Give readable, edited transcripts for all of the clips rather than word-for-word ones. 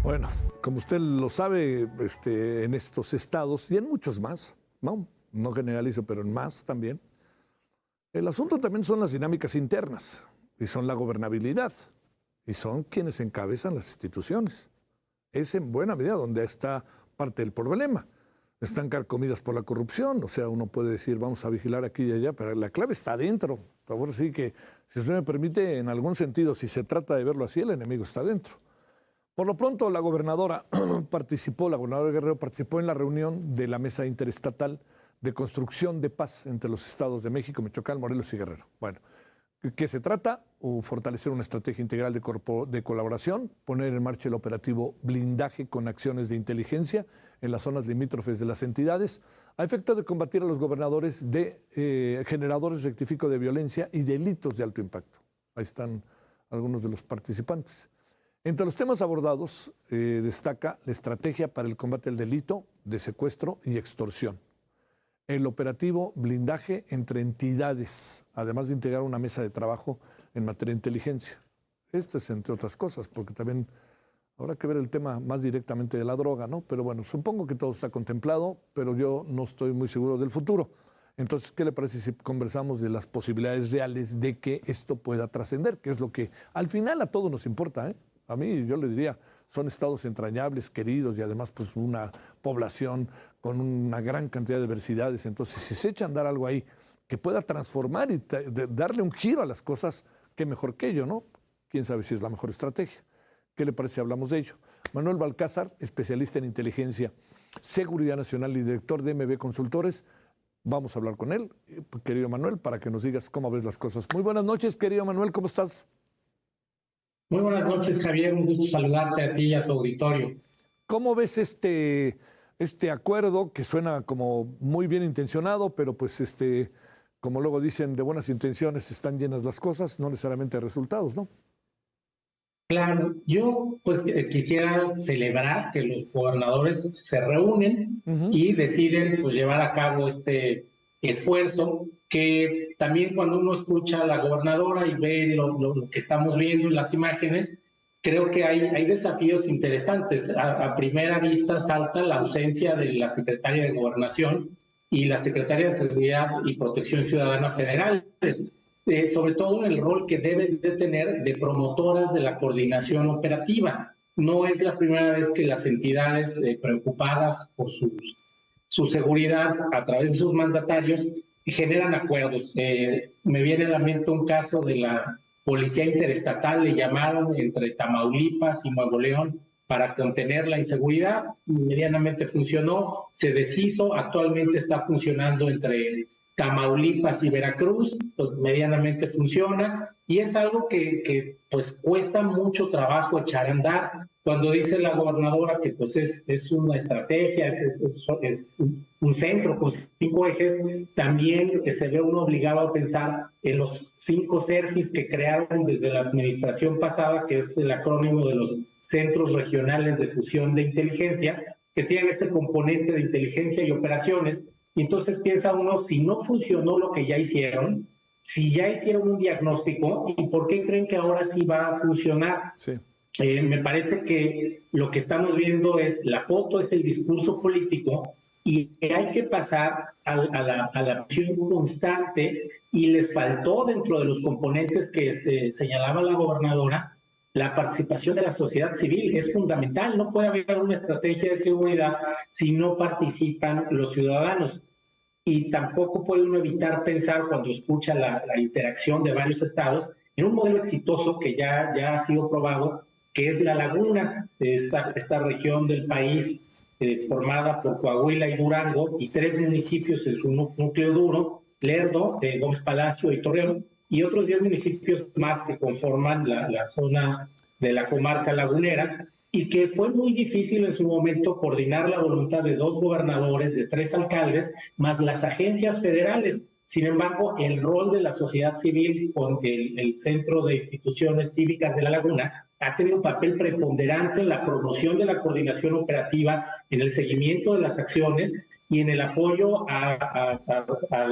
Bueno, como usted lo sabe, en estos estados y en muchos más, no generalizo, pero en más también, el asunto también son las dinámicas internas y son la gobernabilidad y son quienes encabezan las instituciones. Es en buena medida donde está parte del problema. Están carcomidas por la corrupción, o sea, uno puede decir, vamos a vigilar aquí y allá, pero la clave está adentro. Por favor, sí que, si usted me permite, en algún sentido, si se trata de verlo así, el enemigo está adentro. Por lo pronto, la gobernadora Guerrero participó en la reunión de la Mesa Interestatal de Construcción de Paz entre los estados de México, Michoacán, Morelos y Guerrero. Bueno, ¿qué se trata? Fortalecer una estrategia integral de colaboración, poner en marcha el operativo blindaje con acciones de inteligencia en las zonas limítrofes de las entidades, a efecto de combatir a los gobernadores de generadores, rectifico, de violencia y delitos de alto impacto. Ahí están algunos de los participantes. Entre los temas abordados destaca la estrategia para el combate al delito de secuestro y extorsión, el operativo blindaje entre entidades, además de integrar una mesa de trabajo en materia de inteligencia. Esto es entre otras cosas, porque también habrá que ver el tema más directamente de la droga, ¿no? Pero bueno, supongo que todo está contemplado, pero yo no estoy muy seguro del futuro. Entonces, ¿qué le parece si conversamos de las posibilidades reales de que esto pueda trascender? Que es lo que al final a todos nos importa, ¿eh? A mí, yo le diría, son estados entrañables, queridos y además pues una población con una gran cantidad de diversidades. Entonces, si se echa a andar algo ahí que pueda transformar y darle un giro a las cosas, qué mejor que ello, ¿no? Quién sabe si es la mejor estrategia. ¿Qué le parece si hablamos de ello? Manuel Balcázar, especialista en inteligencia, seguridad nacional y director de MB Consultores. Vamos a hablar con él, querido Manuel, para que nos digas cómo ves las cosas. Muy buenas noches, querido Manuel, ¿cómo estás? Muy buenas noches, Javier. Un gusto saludarte a ti y a tu auditorio. ¿Cómo ves este acuerdo que suena como muy bien intencionado, pero pues como luego dicen, de buenas intenciones están llenas las cosas, no necesariamente de resultados, ¿no? Claro, yo pues quisiera celebrar que los gobernadores se reúnen y deciden pues llevar a cabo este esfuerzo que también cuando uno escucha a la gobernadora y ve lo que estamos viendo en las imágenes, creo que hay desafíos interesantes. A primera vista salta la ausencia de la secretaria de Gobernación y la secretaria de Seguridad y Protección Ciudadana federales. Sobre todo en el rol que deben de tener de promotoras de la coordinación operativa. No es la primera vez que las entidades preocupadas por su seguridad a través de sus mandatarios generan acuerdos. Me viene a la mente un caso de la Policía Interestatal, le llamaron entre Tamaulipas y Nuevo León para contener la inseguridad, medianamente funcionó, se deshizo, actualmente está funcionando entre Tamaulipas y Veracruz, pues medianamente funciona, y es algo que pues cuesta mucho trabajo echar a andar. Cuando dice la gobernadora que pues es una estrategia, es un centro con 5 ejes, también se ve uno obligado a pensar en los 5 CERFIs que crearon desde la administración pasada, que es el acrónimo de los Centros Regionales de Fusión de Inteligencia, que tienen este componente de inteligencia y operaciones. Y entonces piensa uno, si no funcionó lo que ya hicieron, si ya hicieron un diagnóstico, ¿y por qué creen que ahora sí va a funcionar? Sí. Me parece que lo que estamos viendo es, la foto es el discurso político y hay que pasar a la acción constante, y les faltó dentro de los componentes que señalaba la gobernadora, la participación de la sociedad civil. Es fundamental, no puede haber una estrategia de seguridad si no participan los ciudadanos. Y tampoco puede uno evitar pensar, cuando escucha la interacción de varios estados, en un modelo exitoso que ya ha sido probado, que es la Laguna, esta región del país formada por Coahuila y Durango, y 3 municipios en su núcleo duro, Lerdo, Gómez Palacio y Torreón, y otros 10 municipios más que conforman la zona de la comarca lagunera, y que fue muy difícil en su momento coordinar la voluntad de 2 gobernadores, de 3 alcaldes, más las agencias federales. Sin embargo, el rol de la sociedad civil con el Centro de Instituciones Cívicas de la Laguna ha tenido un papel preponderante en la promoción de la coordinación operativa, en el seguimiento de las acciones y en el apoyo a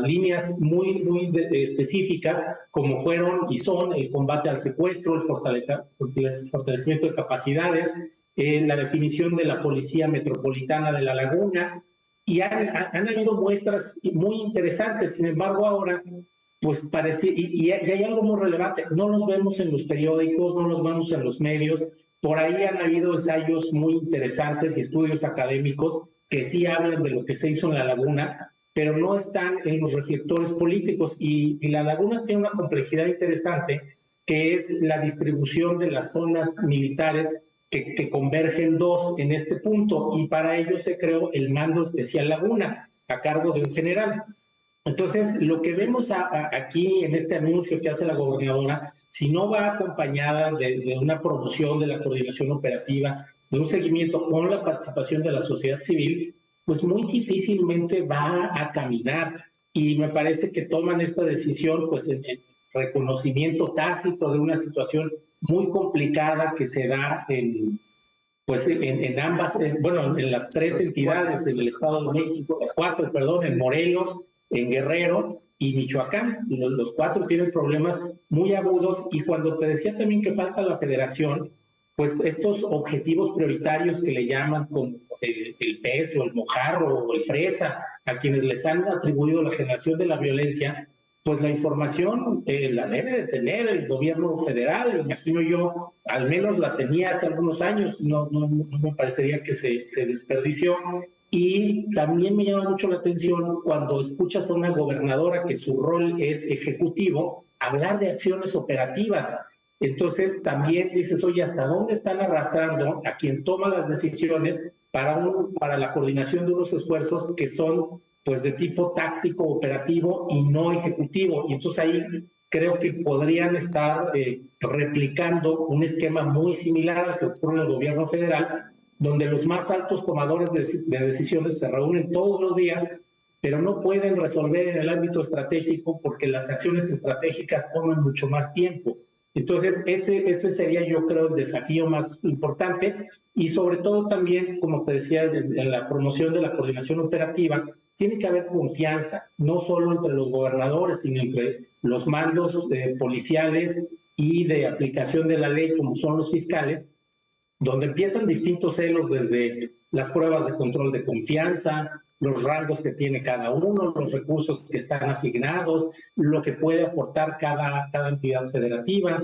líneas muy específicas, como fueron y son el combate al secuestro, el fortalecimiento de capacidades, la definición de la Policía Metropolitana de la Laguna, y han habido muestras muy interesantes. Sin embargo, ahora pues parece, y hay algo muy relevante, no los vemos en los periódicos, no los vemos en los medios. Por ahí han habido ensayos muy interesantes y estudios académicos que sí hablan de lo que se hizo en la Laguna, pero no están en los reflectores políticos, y la Laguna tiene una complejidad interesante, que es la distribución de las zonas militares que convergen dos en este punto, y para ello se creó el Mando Especial Laguna, a cargo de un general. Entonces, lo que vemos aquí en este anuncio que hace la gobernadora, si no va acompañada de una promoción de la coordinación operativa, de un seguimiento con la participación de la sociedad civil, pues muy difícilmente va a caminar. Y me parece que toman esta decisión pues en reconocimiento tácito de una situación muy complicada que se da pues en ambas, bueno, en las tres entidades, en el Estado de México, las cuatro, perdón, en Morelos, en Guerrero y Michoacán. Los cuatro tienen problemas muy agudos, y cuando te decía también que falta la federación, pues estos objetivos prioritarios que le llaman como el PES o el Mojarro o el Fresa, a quienes les han atribuido la generación de la violencia, pues la información la debe de tener el gobierno federal, imagino yo, al menos la tenía hace algunos años, no me parecería que se desperdició. Y también me llama mucho la atención cuando escuchas a una gobernadora que su rol es ejecutivo, hablar de acciones operativas. Entonces también dices, oye, ¿hasta dónde están arrastrando a quien toma las decisiones para la coordinación de unos esfuerzos que son pues de tipo táctico, operativo y no ejecutivo? Y entonces ahí creo que podrían estar replicando un esquema muy similar al que ocurre en el gobierno federal, donde los más altos tomadores de decisiones se reúnen todos los días, pero no pueden resolver en el ámbito estratégico porque las acciones estratégicas toman mucho más tiempo. Entonces, ese sería, yo creo, el desafío más importante, y sobre todo también, como te decía, en la promoción de la coordinación operativa, tiene que haber confianza, no solo entre los gobernadores, sino entre los mandos policiales y de aplicación de la ley, como son los fiscales, donde empiezan distintos celos, desde las pruebas de control de confianza, los rangos que tiene cada uno, los recursos que están asignados, lo que puede aportar cada entidad federativa.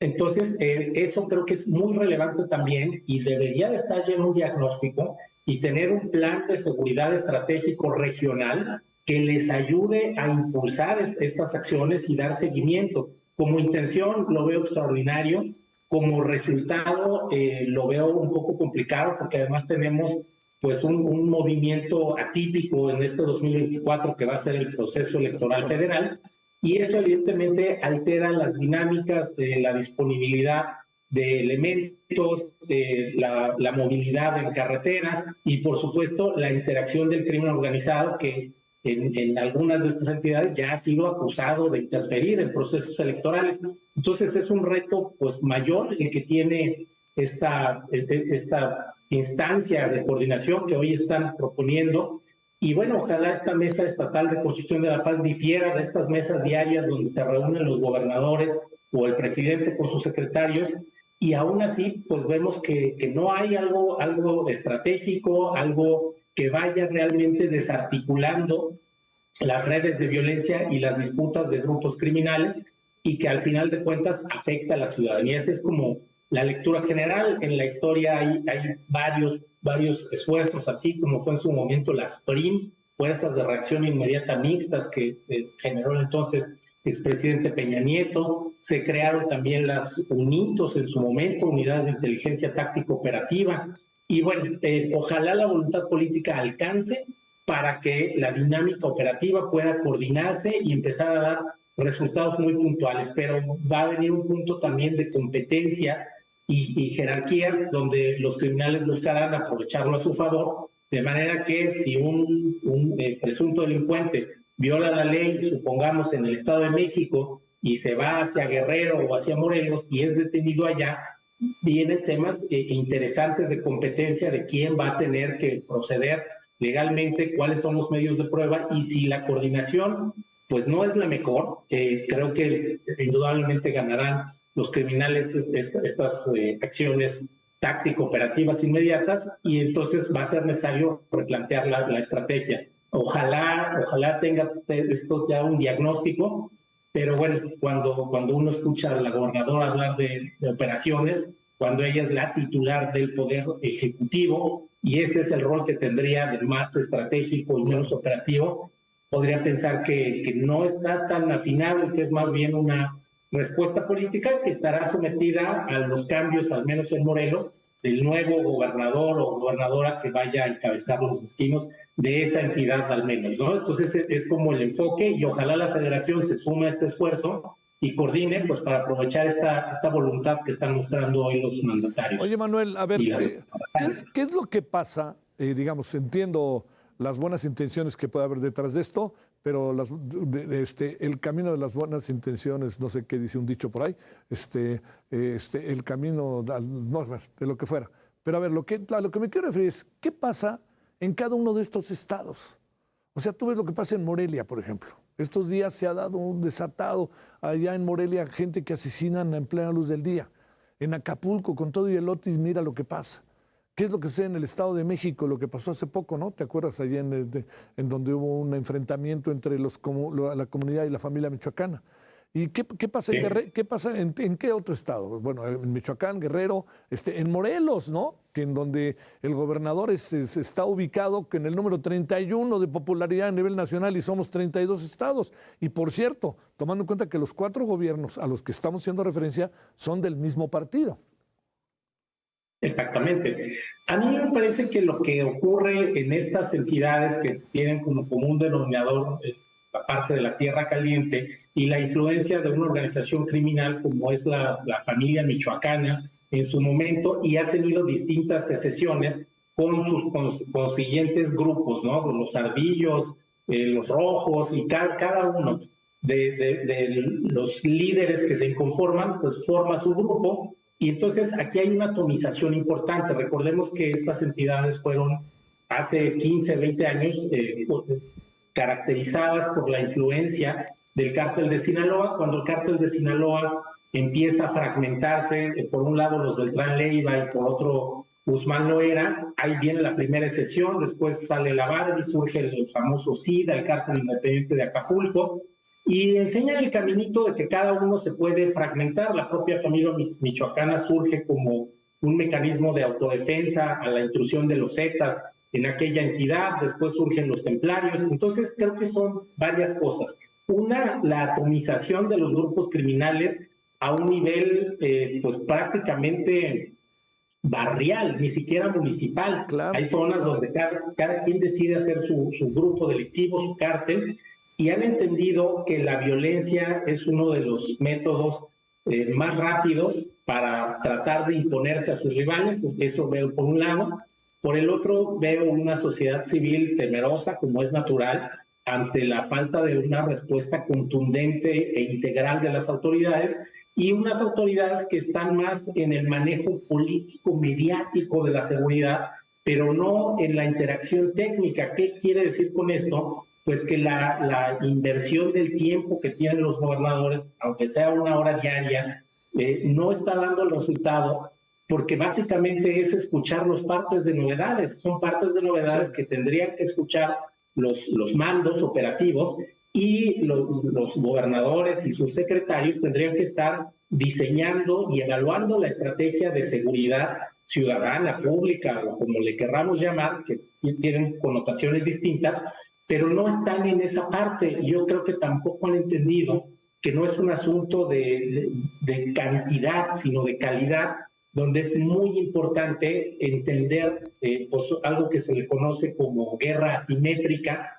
Entonces, eso creo que es muy relevante también, y debería de estar ya en un diagnóstico y tener un plan de seguridad estratégico regional que les ayude a impulsar estas acciones y dar seguimiento. Como intención lo veo extraordinario, como resultado lo veo un poco complicado, porque además tenemos pues un movimiento atípico en este 2024 que va a ser el proceso electoral federal, y eso evidentemente altera las dinámicas de la disponibilidad de elementos, la movilidad en carreteras y por supuesto la interacción del crimen organizado, que en algunas de estas entidades ya ha sido acusado de interferir en procesos electorales. Entonces es un reto pues mayor el que tiene esta instancia de coordinación que hoy están proponiendo. Y bueno, ojalá esta mesa estatal de construcción de la paz difiera de estas mesas diarias donde se reúnen los gobernadores o el presidente con sus secretarios, y aún así pues vemos que no hay algo estratégico, algo que vaya realmente desarticulando las redes de violencia y las disputas de grupos criminales, y que al final de cuentas afecta a la ciudadanía. Esa es como la lectura general. En la historia hay varios esfuerzos, así como fue en su momento las PRIM, Fuerzas de Reacción Inmediata Mixtas, que generó entonces expresidente Peña Nieto. Se crearon también las UNITOS en su momento, Unidades de Inteligencia Táctico Operativa. Y bueno, ojalá la voluntad política alcance para que la dinámica operativa pueda coordinarse y empezar a dar resultados muy puntuales, pero va a venir un punto también de competencias y jerarquías donde los criminales buscarán aprovecharlo a su favor, de manera que si un presunto delincuente viola la ley, supongamos en el Estado de México, y se va hacia Guerrero o hacia Morelos y es detenido allá, vienen temas interesantes de competencia de quién va a tener que proceder legalmente, cuáles son los medios de prueba, y si la coordinación pues no es la mejor, creo que indudablemente ganarán los criminales estas acciones táctico-operativas inmediatas, y entonces va a ser necesario replantear la estrategia. Ojalá tenga esto ya un diagnóstico, pero bueno, cuando uno escucha a la gobernadora hablar de operaciones, cuando ella es la titular del Poder Ejecutivo, y ese es el rol que tendría de más estratégico y menos operativo, podría pensar que no está tan afinado y que es más bien una respuesta política que estará sometida a los cambios, al menos en Morelos, del nuevo gobernador o gobernadora que vaya a encabezar los destinos de esa entidad al menos, ¿no? Entonces es como el enfoque, y ojalá la federación se sume a este esfuerzo y coordine, pues, para aprovechar esta voluntad que están mostrando hoy los mandatarios. Oye, Manuel, a ver, ¿qué es lo que pasa? Digamos, entiendo las buenas intenciones que puede haber detrás de esto, pero el camino de las buenas intenciones, no sé qué dice un dicho por ahí, el camino de lo que fuera. Pero a ver, a lo que me quiero referir es, ¿qué pasa en cada uno de estos estados? O sea, tú ves lo que pasa en Morelia, por ejemplo. Estos días se ha dado un desatado allá en Morelia, gente que asesinan en plena luz del día. En Acapulco, con todo y el Otis, mira lo que pasa. ¿Qué es lo que sucede en el Estado de México? Lo que pasó hace poco, ¿no? ¿Te acuerdas allá en donde hubo un enfrentamiento entre la comunidad y la familia michoacana? ¿Y qué pasa, Sí. qué pasa en qué otro estado? Bueno, en Michoacán, Guerrero, en Morelos, ¿no? Que en donde el gobernador está ubicado en el número 31 de popularidad a nivel nacional y somos 32 estados. Y por cierto, tomando en cuenta que los 4 gobiernos a los que estamos haciendo referencia son del mismo partido. Exactamente. A mí me parece que lo que ocurre en estas entidades que tienen como común denominador la parte de la tierra caliente y la influencia de una organización criminal como es la familia michoacana en su momento, y ha tenido distintas secesiones con sus consiguientes grupos, ¿no? Los ardillos, los rojos, y cada uno de los líderes que se conforman, pues forma su grupo. Y entonces aquí hay una atomización importante. Recordemos que estas entidades fueron hace 15, 20 años caracterizadas por la influencia del cártel de Sinaloa. Cuando el cártel de Sinaloa empieza a fragmentarse, por un lado los Beltrán Leiva y por otro Guzmán Loera, ahí viene la primera sesión, después sale la Barbie, surge el famoso SIDA, el cártel independiente de Acapulco, y enseñan el caminito de que cada uno se puede fragmentar. La propia familia michoacana surge como un mecanismo de autodefensa a la intrusión de los Zetas en aquella entidad, después surgen los templarios. Entonces creo que son varias cosas. Una, la atomización de los grupos criminales a un nivel pues prácticamente barrial, ni siquiera municipal. Claro. Hay zonas donde cada quien decide hacer su grupo delictivo, su cártel, y han entendido que la violencia es uno de los métodos más rápidos para tratar de imponerse a sus rivales. Eso veo por un lado. Por el otro, veo una sociedad civil temerosa, como es natural, ante la falta de una respuesta contundente e integral de las autoridades, y unas autoridades que están más en el manejo político, mediático de la seguridad, pero no en la interacción técnica. ¿Qué quiere decir con esto? Pues que la inversión del tiempo que tienen los gobernadores, aunque sea 1 hora diaria, no está dando el resultado, porque básicamente es escuchar los partes de novedades. Son partes de novedades que tendrían que escuchar los mandos operativos, y los gobernadores y sus secretarios tendrían que estar diseñando y evaluando la estrategia de seguridad ciudadana, pública, o como le querramos llamar, que tienen connotaciones distintas, pero no están en esa parte. Yo creo que tampoco han entendido que no es un asunto de cantidad, sino de calidad, donde es muy importante entender pues, algo que se le conoce como guerra asimétrica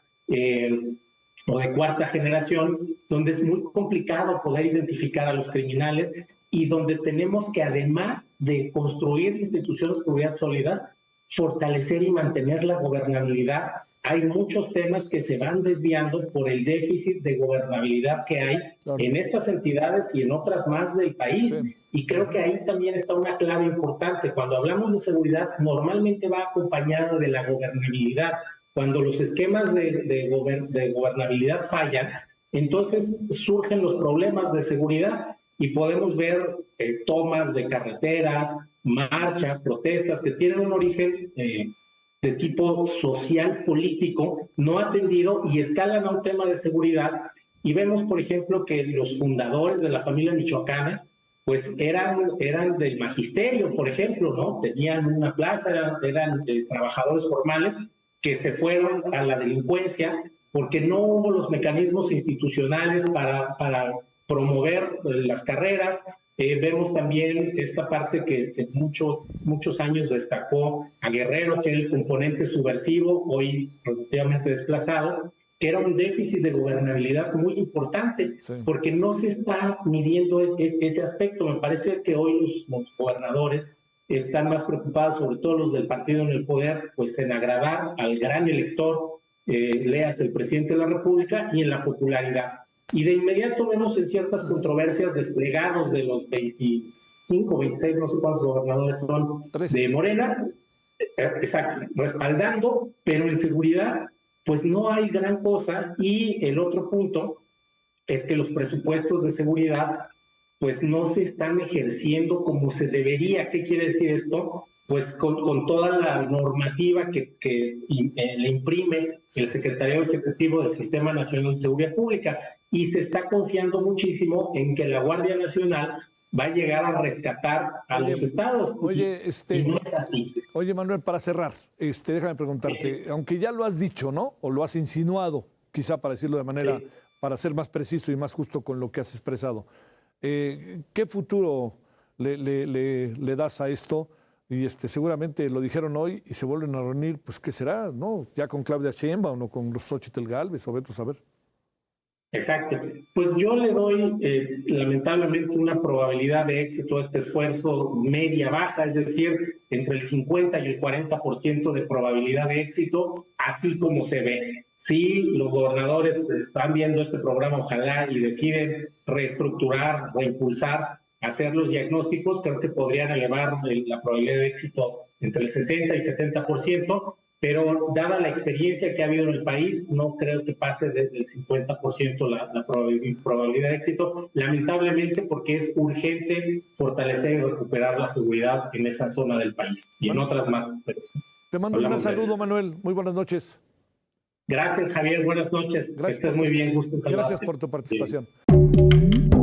o de cuarta generación, donde es muy complicado poder identificar a los criminales, y donde tenemos que, además de construir instituciones de seguridad sólidas, fortalecer y mantener la gobernabilidad. Hay muchos temas que se van desviando por el déficit de gobernabilidad que hay en estas entidades y en otras más del país. Sí. Y creo que ahí también está una clave importante. Cuando hablamos de seguridad, normalmente va acompañado de la gobernabilidad. Cuando los esquemas de gobernabilidad fallan, entonces surgen los problemas de seguridad, y podemos ver tomas de carreteras, marchas, protestas que tienen un origen de tipo social, político, no atendido y escalan a un tema de seguridad. Y vemos, por ejemplo, que los fundadores de la familia michoacana, pues eran del magisterio, por ejemplo, ¿no? Tenían una plaza, eran trabajadores formales que se fueron a la delincuencia porque no hubo los mecanismos institucionales para promover las carreras. Vemos también esta parte que muchos años destacó a Guerrero, que era el componente subversivo, hoy relativamente desplazado, que era un déficit de gobernabilidad muy importante, sí, porque no se está midiendo ese aspecto. Me parece que hoy los gobernadores están más preocupados, sobre todo los del partido en el poder, pues en agradar al gran elector, léase el presidente de la República, y en la popularidad. Y de inmediato vemos en ciertas controversias desplegados de los 25, 26, no sé cuántos gobernadores son, de Morena, exacto, respaldando, pero en seguridad pues no hay gran cosa. Y el otro punto es que los presupuestos de seguridad pues no se están ejerciendo como se debería. ¿Qué quiere decir esto? Pues con toda la normativa que le imprime el Secretariado Ejecutivo del Sistema Nacional de Seguridad Pública, y se está confiando muchísimo en que la Guardia Nacional va a llegar a rescatar a los estados. Y no es así. Oye, Manuel, para cerrar, déjame preguntarte, aunque ya lo has dicho, ¿no? O lo has insinuado, quizá para decirlo de manera, para ser más preciso y más justo con lo que has expresado, ¿qué futuro le das a esto? Y seguramente lo dijeron hoy y se vuelven a reunir, pues ¿qué será? ¿No? Ya con Claudia Sheinbaum o con Xóchitl Gálvez o vete a saber. Exacto. Pues yo le doy lamentablemente una probabilidad de éxito a este esfuerzo media-baja, es decir, entre el 50 y el 40% de probabilidad de éxito, así como se ve. Si los gobernadores están viendo este programa, ojalá, y deciden reestructurar, reimpulsar, hacer los diagnósticos, creo que podrían elevar la probabilidad de éxito entre el 60 y 70%, pero dada la experiencia que ha habido en el país, no creo que pase del 50% la probabilidad de éxito, lamentablemente, porque es urgente fortalecer y recuperar la seguridad en esa zona del país y en otras más. Te mando un gran saludo, Manuel. Muy buenas noches. Gracias, Javier. Buenas noches. Gracias. Que estés muy bien. Gusto saludarte. Gracias por tu participación. Sí.